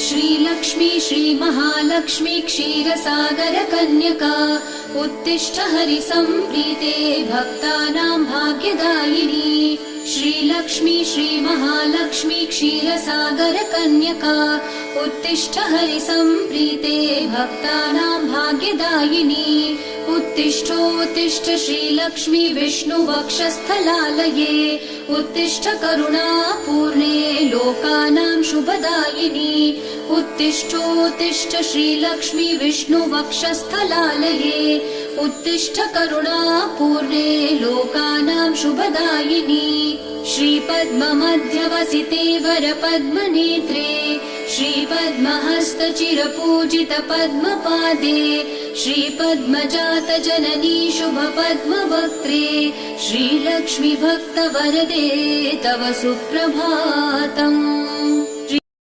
श्रीलक्ष्मी श्रीमहालक्ष्मी क्षीरसागर कन्यका उत्तिष्ठ हरिसम्प्रीते भक्तानां भाग्यदायिनी। श्रीलक्ष्मी श्रीमहालक्ष्मी क्षीरसागर कन्यका उत्तिष्ठ हरिसम्प्रीते भक्तानां भाग्यदायिनी। उत्तिष्ठोत्तिष्ठ श्रीलक्ष्मी विष्णुवक्षस्थलालये उत्तिष्ठ करुणापूर्णे लोकानां शुभदायिनी। उत्तिष्ठोत्तिष्ठ श्रीलक्ष्मी विष्णुवक्षस्थलालये उत्तिष्ठ करुणापूर्णे लोकानां शुभदायिनी। श्रीपद्ममध्यवसिते वरपद्मनेत्रे श्रीपद्महस्तचिरपूजित पद्मपादे श्रीपद्मजात जननी शुभपद्मवक्त्रे श्रीलक्ष्मी भक्तवरदे तव सुप्रभातम्।